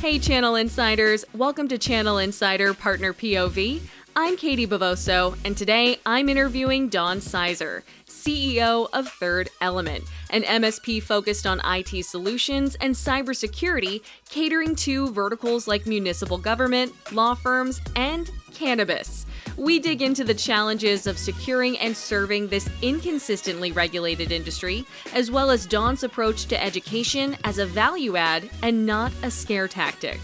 Hey Channel Insiders, welcome to Channel Insider Partner POV. I'm Katie Bavoso, and today I'm interviewing Dawn Sizer, CEO of Third Element, an MSP focused on IT solutions and cybersecurity, catering to verticals like municipal government, law firms, and cannabis. We dig into the challenges of securing and serving this inconsistently regulated industry, as well as Dawn's approach to education as a value add and not a scare tactic.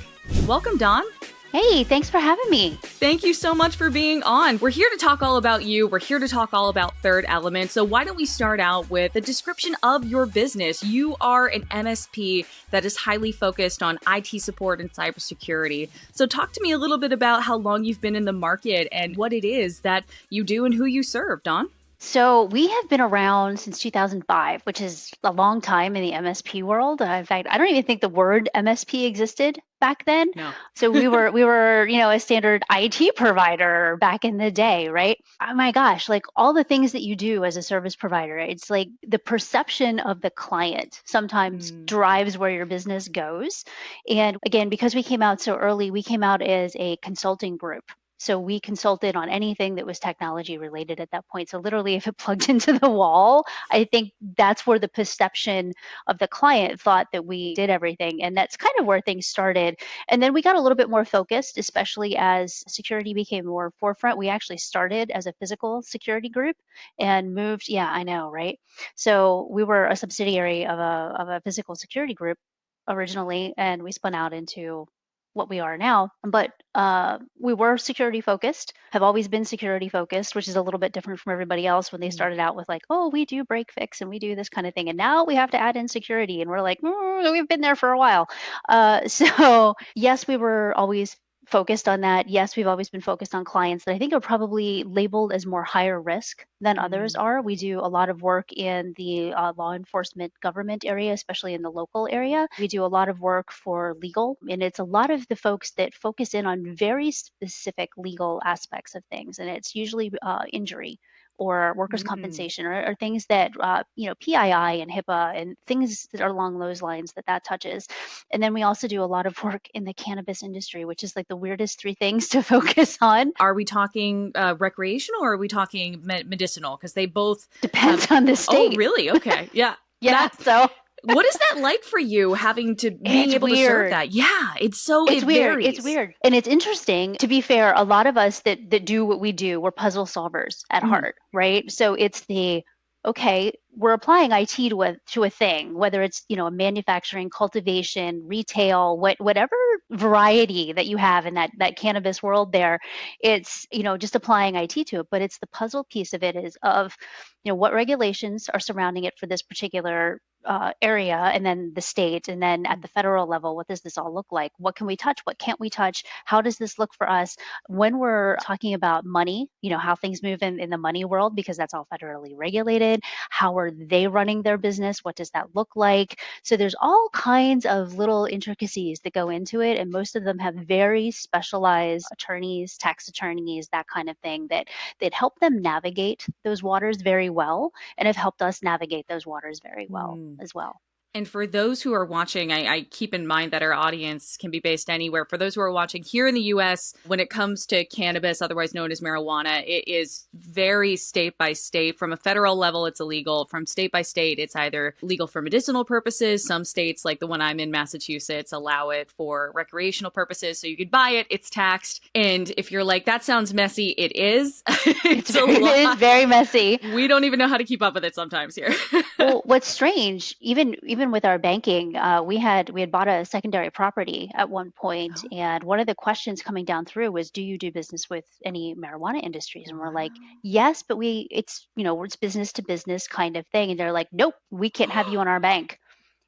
Welcome, Dawn. Hey, thanks for having me. Thank you so much for being on. We're here to talk all about you. We're here to talk all about Third Element. So why don't we start out with a description of your business? You are an MSP that is highly focused on IT support and cybersecurity. So talk to me a little bit about how long you've been in the market and what it is that you do and who you serve, Dawn. So we have been around since 2005, which is a long time in the MSP world. In fact, I don't even think the word MSP existed back then. No. So we were, a standard IT provider back in the day, right? Oh my gosh, like all the things that you do as a service provider, it's like the perception of the client sometimes drives where your business goes. And again, because we came out so early, we came out as a consulting group. So we consulted on anything that was technology related at that point. So literally, if it plugged into the wall, I think that's where the perception of the client thought that we did everything. And that's kind of where things started. And then we got a little bit more focused, especially as security became more forefront. We actually started as a physical security group and moved. Yeah, I know, right? So we were a subsidiary of a physical security group originally, and we spun out into what we are now. But we were security focused, have always been security focused, which is a little bit different from everybody else when they started out with like, oh, we do break fix and we do this kind of thing. And now we have to add in security. And we're like, we've been there for a while. So yes, we were always focused on that. Yes, we've always been focused on clients that I think are probably labeled as more higher risk than others are. We do a lot of work in the law enforcement government area, especially in the local area. We do a lot of work for legal, and it's a lot of the folks that focus in on very specific legal aspects of things. And it's usually injury or workers' compensation or things that, PII and HIPAA and things that are along those lines that touches. And then we also do a lot of work in the cannabis industry, which is like the weirdest three things to focus on. Are we talking recreational or are we talking medicinal? Because they both depends on the state. Oh, really? Okay. Yeah. Yeah. So what is that like for you having to being able to serve that? Yeah, it's weird. Varies. It's weird. And it's interesting. To be fair, a lot of us that do what we do, we're puzzle solvers at heart, right? So it's okay, we're applying IT to a thing, whether it's, manufacturing, cultivation, retail, whatever variety that you have in that cannabis world there, it's, just applying IT to it. But it's the puzzle piece of it is of, what regulations are surrounding it for this particular area, and then the state, and then at the federal level, what does this all look like? What can we touch? What can't we touch? How does this look for us? When we're talking about money, how things move in the money world, because that's all federally regulated. How are they running their business? What does that look like? So there's all kinds of little intricacies that go into it, and most of them have very specialized attorneys, tax attorneys, that kind of thing that help them navigate those waters very well, and have helped us navigate those waters very well as well. And for those who are watching, I keep in mind that our audience can be based anywhere. For those who are watching here in the U.S., when it comes to cannabis, otherwise known as marijuana, it is very state by state. From a federal level, it's illegal. From state by state, it's either legal for medicinal purposes. Some states, like the one I'm in, Massachusetts, allow it for recreational purposes. So you could buy it, it's taxed. And if you're like, that sounds messy, it is. It's a lot. It is very messy. We don't even know how to keep up with it sometimes here. Well, what's strange, even with our banking, we had bought a secondary property at one point, and one of the questions coming down through was, do you do business with any marijuana industries? And we're like, yes, but it's business to business kind of thing. And they're like, nope, we can't have you on our bank.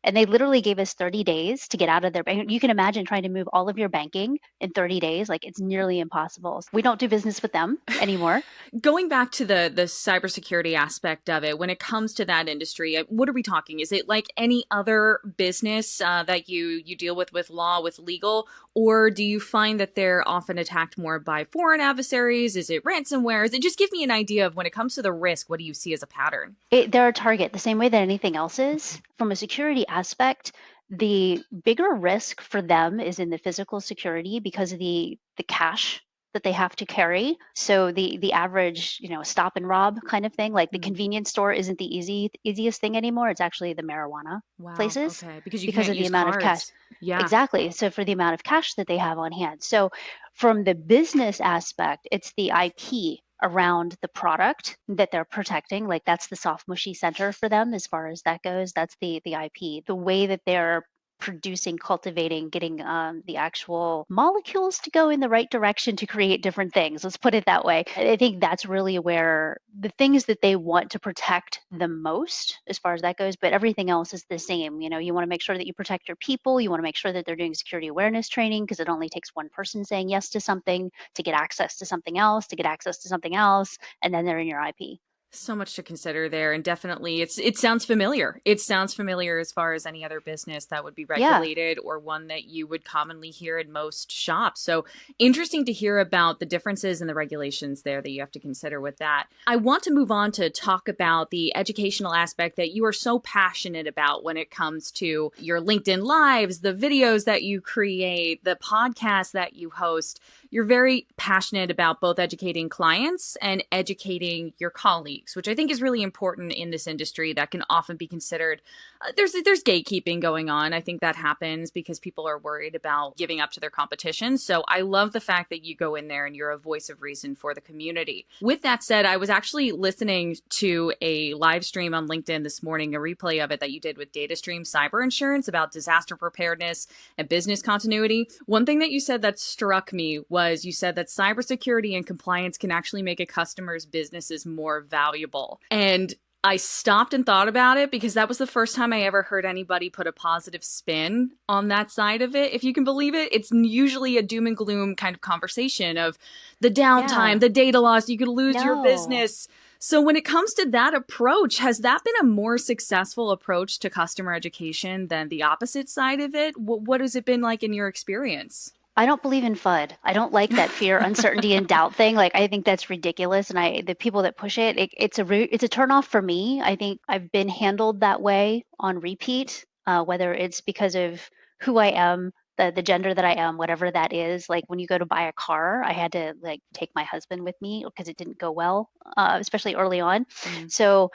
And they literally gave us 30 days to get out of their bank. You can imagine trying to move all of your banking in 30 days. Like, it's nearly impossible. We don't do business with them anymore. Going back to the cybersecurity aspect of it, when it comes to that industry, what are we talking? Is it like any other business that you deal with law, with legal? Or do you find that they're often attacked more by foreign adversaries? Is it ransomware? Is it just give me an idea of when it comes to the risk, what do you see as a pattern? They're a target the same way that anything else is. From a security aspect, The bigger risk for them is in the physical security because of the cash that they have to carry. So the average, stop and rob kind of thing, like the Mm. convenience store isn't the easiest thing anymore. It's actually the marijuana Wow. places Okay. Because you because can't of the use amount of cash. cards. Yeah. Exactly. So for the amount of cash that they have on hand. So from the business aspect, it's the IP around the product that they're protecting. Like that's the soft mushy center for them as far as that goes. That's the IP. The way that they're producing, cultivating, getting the actual molecules to go in the right direction to create different things. Let's put it that way. I think that's really where the things that they want to protect the most, as far as that goes, but everything else is the same. You want to make sure that you protect your people. You want to make sure that they're doing security awareness training because it only takes one person saying yes to something to get access to something else, to get access to something else, and then they're in your IP. So much to consider there, and definitely it sounds familiar. It sounds familiar as far as any other business that would be Yeah. regulated or one that you would commonly hear in most shops. So interesting to hear about the differences in the regulations there that you have to consider with that. I want to move on to talk about the educational aspect that you are so passionate about when it comes to your LinkedIn lives, the videos that you create, the podcasts that you host. You're very passionate about both educating clients and educating your colleagues, which I think is really important in this industry that can often be considered. There's gatekeeping going on. I think that happens because people are worried about giving up to their competition. So I love the fact that you go in there and you're a voice of reason for the community. With that said, I was actually listening to a live stream on LinkedIn this morning, a replay of it that you did with DataStream Cyber Insurance about disaster preparedness and business continuity. One thing that you said that struck me was you said that cybersecurity and compliance can actually make a customer's businesses more valuable. And I stopped and thought about it because that was the first time I ever heard anybody put a positive spin on that side of it. If you can believe it, it's usually a doom and gloom kind of conversation of the Yeah. downtime, the data loss, you could lose your No. business. So when it comes to that approach, has that been a more successful approach to customer education than the opposite side of it? What has it been like in your experience? I don't believe in FUD. I don't like that fear, uncertainty, and doubt thing. Like I think that's ridiculous, and the people that push it's a turnoff for me. I think I've been handled that way on repeat, whether it's because of who I am, the gender that I am, whatever that is. Like when you go to buy a car, I had to like take my husband with me because it didn't go well, especially early on. Mm. So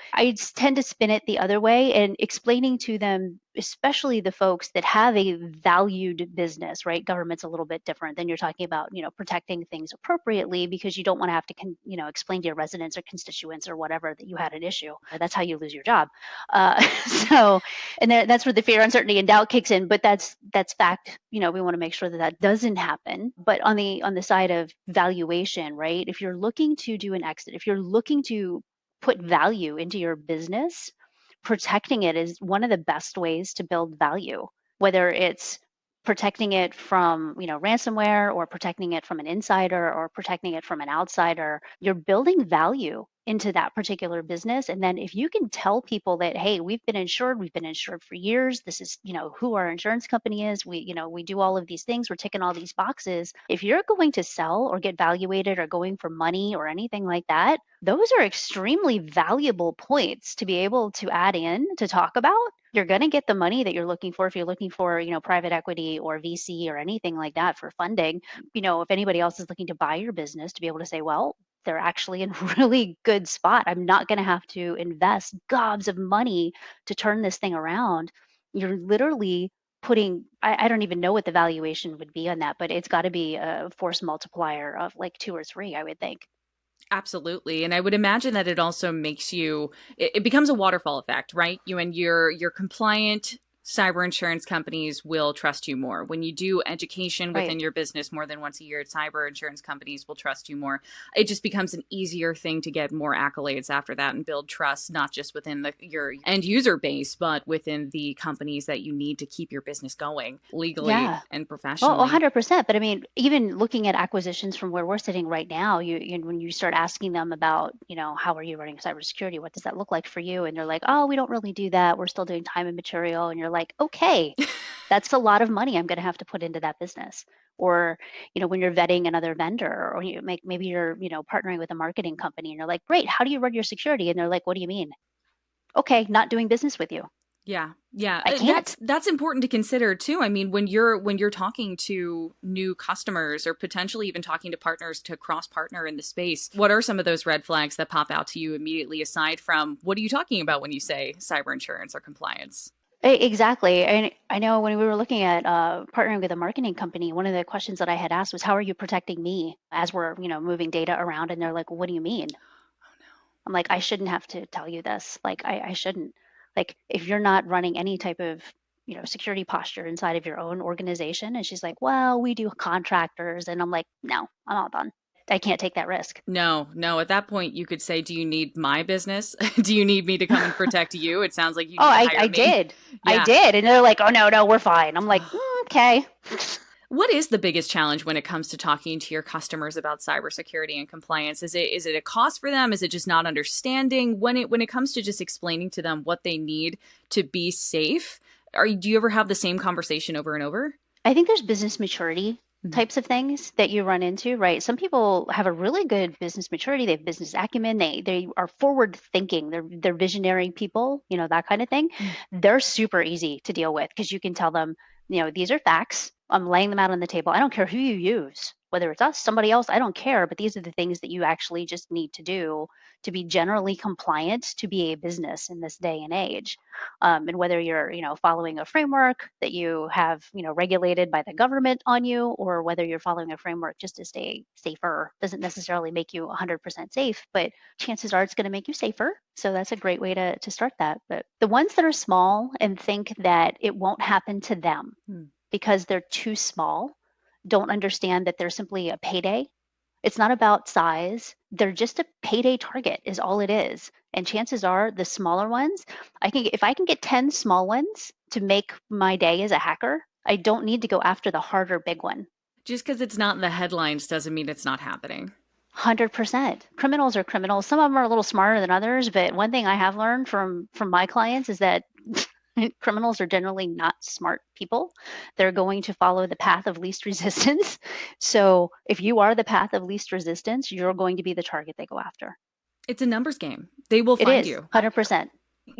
tend to spin it the other way and explaining to them, especially the folks that have a valued business, right? Government's a little bit different. Than you're talking about, protecting things appropriately because you don't want to have to, explain to your residents or constituents or whatever that you had an issue. That's how you lose your job. So, and that's where the fear, uncertainty, and doubt kicks in. But that's fact. We want to make sure that that doesn't happen. But on the side of valuation, right? If you're looking to do an exit, if you're looking to put value into your business, protecting it is one of the best ways to build value, whether it's protecting it from ransomware or protecting it from an insider or protecting it from an outsider. You're building value into that particular business, and then if you can tell people that, hey, we've been insured for years, this is who our insurance company is, we do all of these things, we're ticking all these boxes. If you're going to sell or get valuated or going for money or anything like that, those are extremely valuable points to be able to add in to talk about. You're going to get the money that you're looking for if you're looking for, private equity or VC or anything like that for funding. If anybody else is looking to buy your business, to be able to say, well, they're actually in a really good spot. I'm not going to have to invest gobs of money to turn this thing around. You're literally I don't even know what the valuation would be on that, but it's got to be a force multiplier of like two or three, I would think. Absolutely. And I would imagine that it also makes you it becomes a waterfall effect, right? You and your compliant cyber insurance companies will trust you more. When you do education Right. within your business more than once a year, cyber insurance companies will trust you more. It just becomes an easier thing to get more accolades after that and build trust, not just within your end user base, but within the companies that you need to keep your business going legally Yeah. and Oh, professionally. 100%. But I mean, even looking at acquisitions from where we're sitting right now, when you start asking them about, how are you running cybersecurity? What does that look like for you? And they're like, oh, we don't really do that. We're still doing time and material. And you're like, okay, that's a lot of money I'm going to have to put into that business. Or, when you're vetting another vendor, or maybe you're, partnering with a marketing company, and you're like, great, how do you run your security? And they're like, what do you mean? Okay, not doing business with you. Yeah. Yeah. I can't. That's important to consider too. I mean, when you're talking to new customers or potentially even talking to partners to cross partner in the space, what are some of those red flags that pop out to you immediately aside from what are you talking about when you say cyber insurance or compliance? Exactly. And I know when we were looking at partnering with a marketing company, one of the questions that I had asked was, how are you protecting me as we're, moving data around? And they're like, well, what do you mean? I'm like, I shouldn't have to tell you this. Like, I shouldn't. Like, if you're not running any type of, security posture inside of your own organization. And she's like, well, we do contractors. And I'm like, no, I'm all done. I can't take that risk. No, no. At that point, you could say, "Do you need my business? Do you need me to come and protect you?" It sounds like you Oh, need to I hire me. did. I Yeah. did. And they're like, oh, no, no, we're fine. I'm like, okay. What is the biggest challenge when it comes to talking to your customers about cybersecurity and compliance? Is it a cost for them? Is it just not understanding when it comes to just explaining to them what they need to be safe? Do you ever have the same conversation over and over? I think there's business maturity Mhm. types of things that you run into, right? Some people have a really good business maturity, they have business acumen, they are forward thinking, they're visionary people, that kind of thing. Mm. They're super easy to deal with because you can tell them, these are facts. I'm laying them out on the table. I don't care who you use, whether it's us, somebody else, I don't care, but these are the things that you actually just need to do to be generally compliant to be a business in this day and age. And whether you're following a framework that you have regulated by the government on you, or whether you're following a framework just to stay safer, doesn't necessarily make you 100% safe, but chances are it's going to make you safer. So that's a great way to start that. But the ones that are small and think that it won't happen to them Mm. because they're too small, don't understand that they're simply a payday. It's not about size. They're just a payday target is all it is. And chances are the smaller ones, if I can get 10 small ones to make my day as a hacker, I don't need to go after the harder big one. Just because it's not in the headlines doesn't mean it's not happening. 100%. Criminals are criminals. Some of them are a little smarter than others, but one thing I have learned from my clients is that criminals are generally not smart people. They're going to follow the path of least resistance. So if you are the path of least resistance, you're going to be the target they go after. It's a numbers game. They will It find is you. 100%.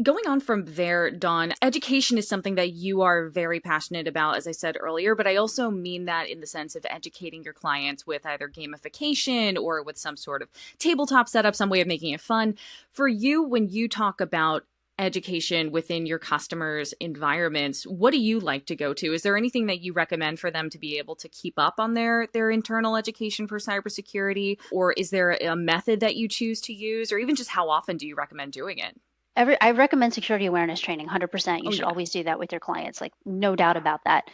Going on from there, Dawn, education is something that you are very passionate about, as I said earlier, but I also mean that in the sense of educating your clients with either gamification or with some sort of tabletop setup, some way of making it fun. For you, when you talk about education within your customers' environments, what do you like to go to? Is there anything that you recommend for them to be able to keep up on their internal education for cybersecurity? Or is there a method that you choose to use? Or even just how often do you recommend doing it? I recommend security awareness training 100%. You Oh, should yeah. always do that with your clients, like no doubt about that.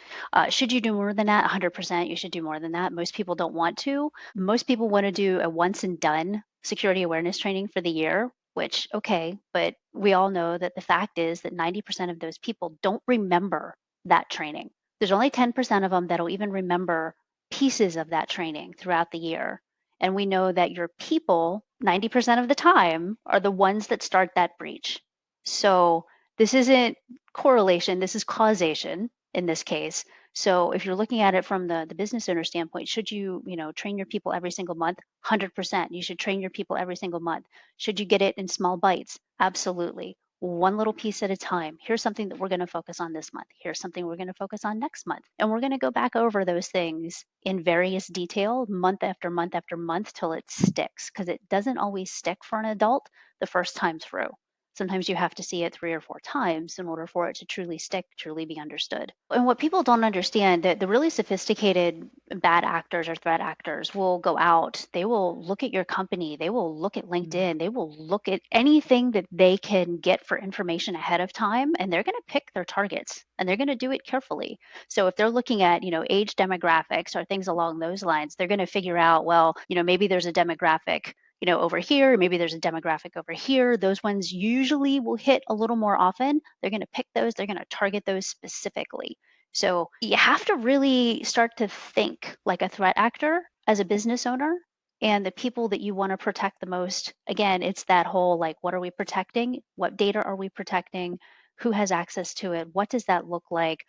Should you do more than that? 100%. You should do more than that. Most people don't want to. Most people want to do a once and done security awareness training for the year, which, okay, but we all know that the fact is that 90% of those people don't remember that training. There's only 10% of them that'll even remember pieces of that training throughout the year. And we know that your people, 90% of the time, are the ones that start that breach. So this isn't correlation, this is causation in this case. So if you're looking at it from the business owner standpoint, should you, train your people every single month? 100%. You should train your people every single month. Should you get it in small bites? Absolutely. One little piece at a time. Here's something that we're going to focus on this month. Here's something we're going to focus on next month. And we're going to go back over those things in various detail month after month after month till it sticks, because it doesn't always stick for an adult the first time through. Sometimes you have to see it 3 or 4 times in order for it to truly stick, truly be understood. And what people don't understand, that the really sophisticated bad actors or threat actors will go out, they will look at your company, they will look at Mm. LinkedIn, they will look at anything that they can get for information ahead of time, and they're going to pick their targets and they're going to do it carefully. So if they're looking at, age demographics or things along those lines, they're going to figure out, well, maybe there's a demographic over here, maybe there's a demographic over here. Those ones usually will hit a little more often. They're going to pick those, they're going to target those specifically. So you have to really start to think like a threat actor as a business owner. And the people that you want to protect the most, again, it's that whole like, what are we protecting? What data are we protecting? Who has access to it? What does that look like?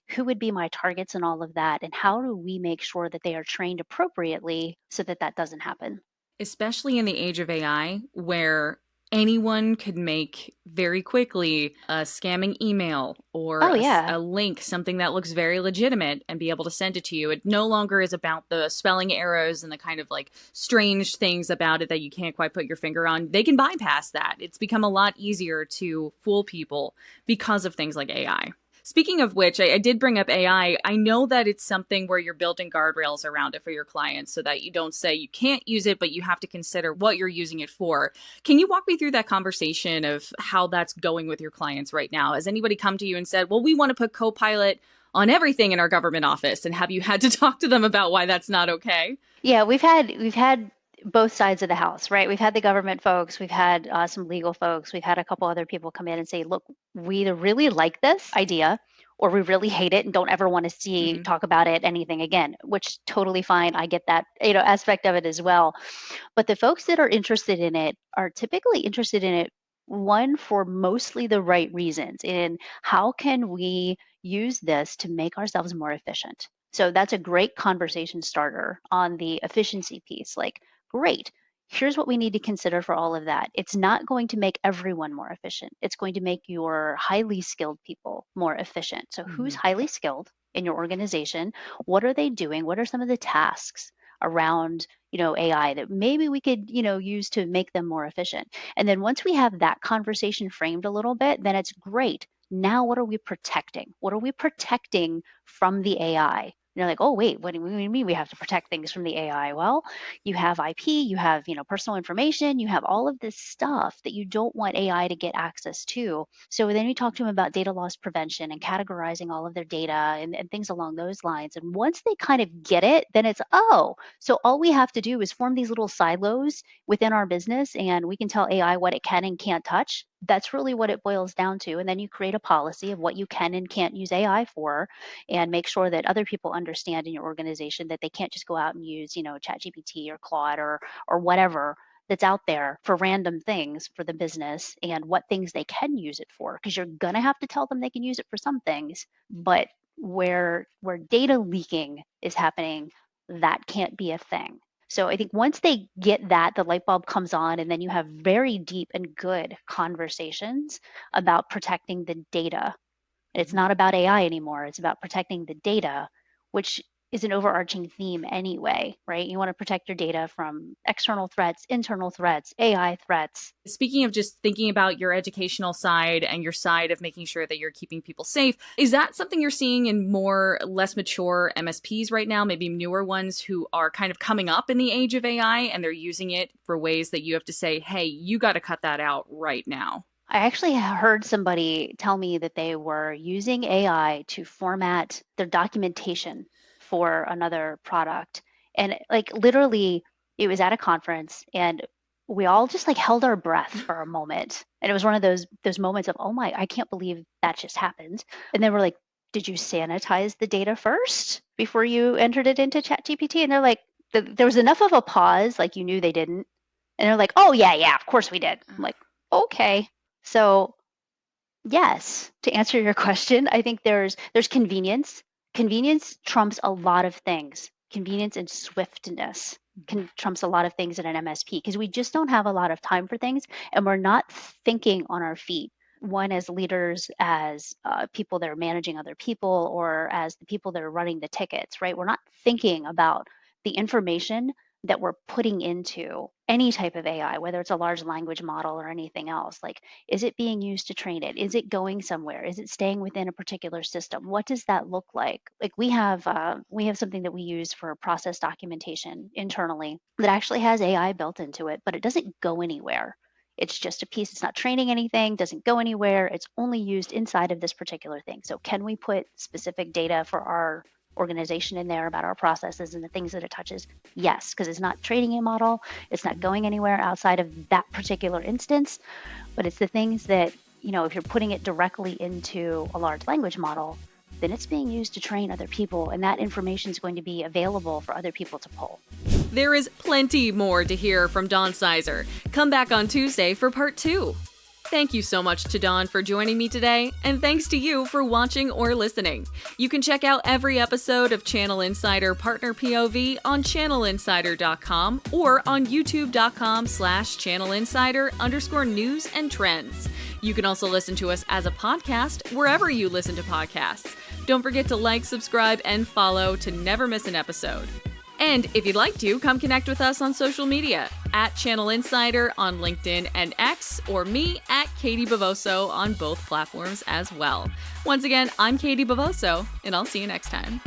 Who would be my targets and all of that? And how do we make sure that they are trained appropriately so that that doesn't happen? Especially in the age of AI, where anyone could make very quickly a scamming email or Oh, yeah. a link, something that looks very legitimate, and be able to send it to you. It no longer is about the spelling errors and the kind of like strange things about it that you can't quite put your finger on. They can bypass that. It's become a lot easier to fool people because of things like AI. Speaking of which, I did bring up AI. I know that it's something where you're building guardrails around it for your clients so that you don't say you can't use it, but you have to consider what you're using it for. Can you walk me through that conversation of how that's going with your clients right now? Has anybody come to you and said, well, we want to put Copilot on everything in our government office? And have you had to talk to them about why that's not okay? Yeah, we've had both sides of the house, right? We've had the government folks, we've had some legal folks, we've had a couple other people come in and say, look, we either really like this idea or we really hate it and don't ever want to see Mm-hmm. talk about it anything again, which totally fine. I get that, aspect of it as well. But the folks that are interested in it are typically interested in it, one, for mostly the right reasons, in how can we use this to make ourselves more efficient. So that's a great conversation starter on the efficiency piece. Like, great, here's what we need to consider for all of that. It's not going to make everyone more efficient. It's going to make your highly skilled people more efficient. So who's Mm-hmm. highly skilled in your organization? What are they doing? What are some of the tasks around AI that maybe we could use to make them more efficient? And then once we have that conversation framed a little bit, then it's great. Now what are we protecting? What are we protecting from the AI? You're like, oh wait, what do you mean we have to protect things from the AI? Well, you have IP, you have personal information, you have all of this stuff that you don't want AI to get access to. So then we talk to them about data loss prevention and categorizing all of their data and things along those lines. And once they kind of get it, then it's, oh, so all we have to do is form these little silos within our business and we can tell AI what it can and can't touch. That's really what it boils down to. And then you create a policy of what you can and can't use AI for, and make sure that other people understand in your organization that they can't just go out and use, ChatGPT or Claude or whatever that's out there for random things for the business, and what things they can use it for. Because you're gonna have to tell them they can use it for some things, but where data leaking is happening, that can't be a thing. So I think once they get that, the light bulb comes on, and then you have very deep and good conversations about protecting the data. It's not about AI anymore. It's about protecting the data, which is an overarching theme anyway, right? You want to protect your data from external threats, internal threats, AI threats. Speaking of just thinking about your educational side and your side of making sure that you're keeping people safe, is that something you're seeing in more less mature MSPs right now, maybe newer ones who are kind of coming up in the age of AI and they're using it for ways that you have to say, hey, you got to cut that out right now? I actually heard somebody tell me that they were using AI to format their documentation for another product. And like literally, it was at a conference and we all just like held our breath for a moment. And it was one of those moments of, oh my, I can't believe that just happened. And then we're like, did you sanitize the data first before you entered it into ChatGPT? And they're like, there was enough of a pause, like you knew they didn't. And they're like, oh yeah, of course we did. I'm like, okay. So yes, to answer your question, I think there's convenience. Convenience trumps a lot of things. Convenience and swiftness trumps a lot of things in an MSP because we just don't have a lot of time for things, and we're not thinking on our feet. One, as leaders, as people that are managing other people, or as the people that are running the tickets, right? We're not thinking about the information that we're putting into any type of AI, whether it's a large language model or anything else. Like, is it being used to train it? Is it going somewhere? Is it staying within a particular system? What does that look like? Like we have something that we use for process documentation internally that actually has AI built into it, but it doesn't go anywhere. It's just a piece. It's not training anything, doesn't go anywhere. It's only used inside of this particular thing. So can we put specific data for our organization in there about our processes and the things that it touches? Yes, because it's not training a model. It's not going anywhere outside of that particular instance, but it's the things that, if you're putting it directly into a large language model, then it's being used to train other people, and that information is going to be available for other people to pull. There is plenty more to hear from Don Sizer. Come back on Tuesday for part 2. Thank you so much to Dawn for joining me today, and thanks to you for watching or listening. You can check out every episode of Channel Insider Partner POV on channelinsider.com or on youtube.com/channelinsider_news and trends. You can also listen to us as a podcast wherever you listen to podcasts. Don't forget to like, subscribe, and follow to never miss an episode. And if you'd like to, come connect with us on social media at Channel Insider on LinkedIn and X, or me at Katie Bavoso on both platforms as well. Once again, I'm Katie Bavoso, and I'll see you next time.